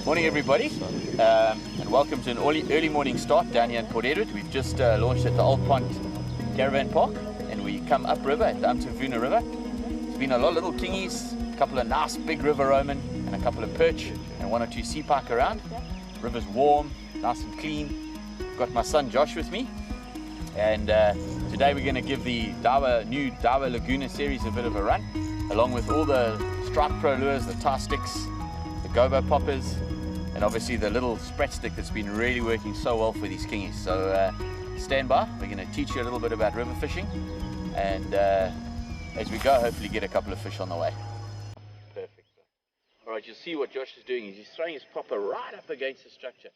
Morning everybody, and welcome to an early morning start down here in Port Edward. We've just launched at the Old Pond Caravan Park and we come upriver at the Umtamvuna River. There's been a lot of little kingies, a couple of nice big river roman and a couple of perch and one or two sea pike around. River's warm, nice and clean. Got my son Josh with me and today we're going to give the new Daiwa Laguna Series a bit of a run, along with all the Strike Pro lures, the tie sticks, the gobo poppers, and obviously the little Sprat stick that's been really working so well for these kingies. So stand by, we're going to teach you a little bit about river fishing, and as we go, hopefully get a couple of fish on the way. Perfect. Alright, you'll see what Josh is doing is he's throwing his popper right up against the structure.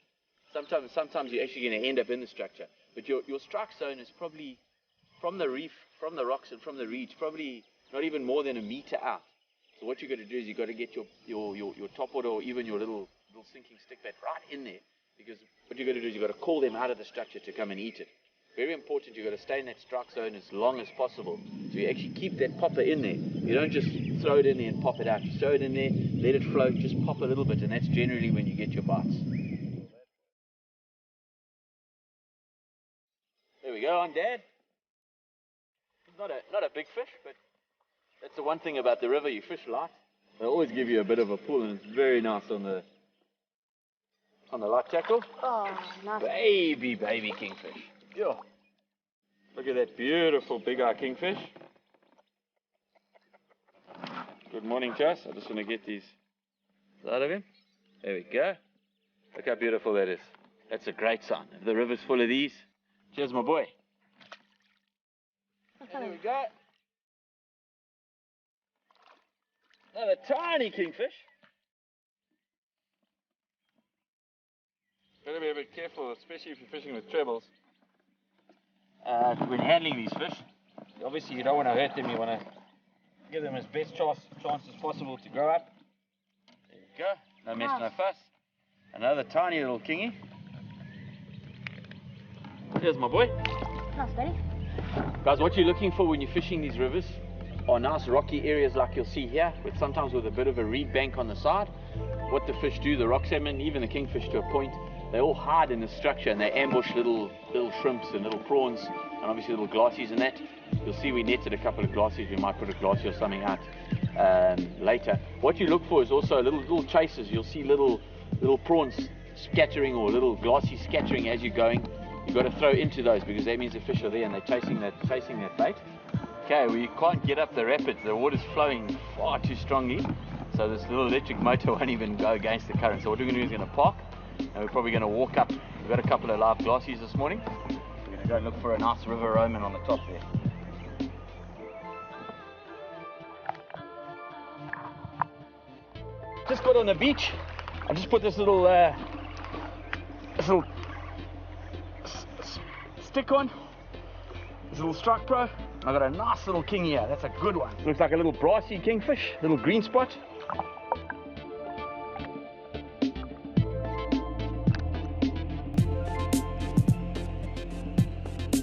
Sometimes you're actually going to end up in the structure, but your strike zone is probably from the reef, from the rocks and from the reeds, probably not even more than a meter out. So what you've got to do is you've got to get your top water or even your little sinking stick bait right in there, because what you've got to do is you've got to call them out of the structure to come and eat it. Very important, you've got to stay in that strike zone as long as possible. So you actually keep that popper in there. You don't just throw it in there and pop it out. You throw it in there, let it float, just pop a little bit, and that's generally when you get your bites. There we go, on Dad. Not a big fish, but that's the one thing about the river, you fish light. They always give you a bit of a pull, and it's very nice on the light tackle. Oh, nice. Baby kingfish. Yo. Look at that beautiful big eye kingfish. Good morning to us. I just want to get these out of him. There we go. Look how beautiful that is. That's a great sign. If the river's full of these, cheers my boy. There we go. Another tiny kingfish. Better be a bit careful, especially if you're fishing with trebles. When handling these fish, obviously you don't want to hurt them, you want to give them as best chance as possible to grow up. There you go, no mess, no fuss. Another tiny little kingy. Here's my boy. Nice, buddy. Guys, what you're looking for when you're fishing these rivers are nice rocky areas like you'll see here, sometimes with a bit of a reed bank on the side. What the fish do, the rock salmon, even the kingfish to a point, they all hide in the structure and they ambush little shrimps and little prawns and obviously little glassies and that. You'll see we netted a couple of glassies. We might put a glassie or something out later. What you look for is also little chasers. You'll see little prawns scattering or little glassies scattering as you're going. You've got to throw into those because that means the fish are there and they're chasing that bait. Okay, we can't get up the rapids. The water's flowing far too strongly, so this little electric motor won't even go against the current. So what we're going to do is going to park, and we're probably going to walk up. We've got a couple of live glassies this morning. We're going to go and look for a nice river roman on the top there. Just got on the beach. I just put this little stick on. This little Strike Pro. I got a nice little king here. That's a good one. Looks like a little brassy kingfish, little green spot.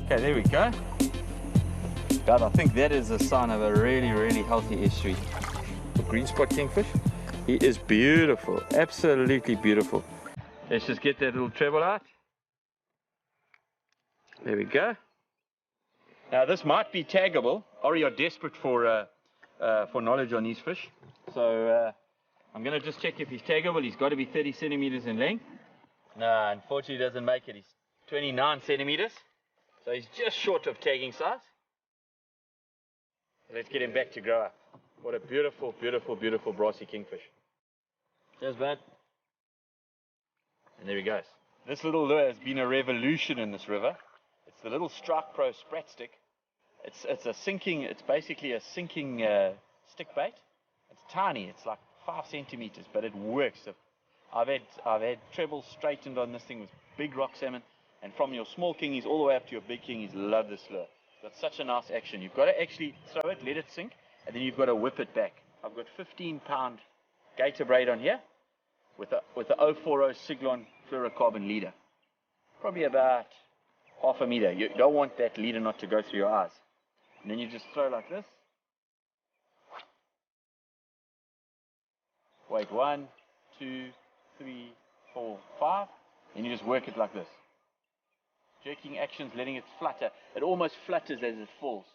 Okay, there we go. God, I think that is a sign of a really healthy estuary. The green spot kingfish. He is beautiful, absolutely beautiful. Let's just get that little treble out. There we go. Now this might be taggable. Ori are desperate for knowledge on these fish. So I'm going to just check if he's taggable. He's got to be 30 centimeters in length. No, unfortunately he doesn't make it. He's 29 centimeters. So he's just short of tagging size. Let's get him back to grow up. What a beautiful brassy kingfish. There's bad. And there he goes. This little lure has been a revolution in this river. It's the little Strike Pro Sprat stick. It's basically a sinking stick bait. It's tiny. It's like 5 centimeters, but it works. I've had trebles straightened on this thing with big rock salmon, and from your small kingies all the way up to your big kingies, love this lure. It's got such a nice action. You've got to actually throw it, let it sink, and then you've got to whip it back. I've got 15-pound gator braid on here with a 040 Siglon fluorocarbon leader. Probably about half a meter. You don't want that leader not to go through your eyes. And then you just throw like this. Wait, 1, 2, 3, 4, 5, and you just work it like this. Jerking actions, letting it flutter. It almost flutters as it falls.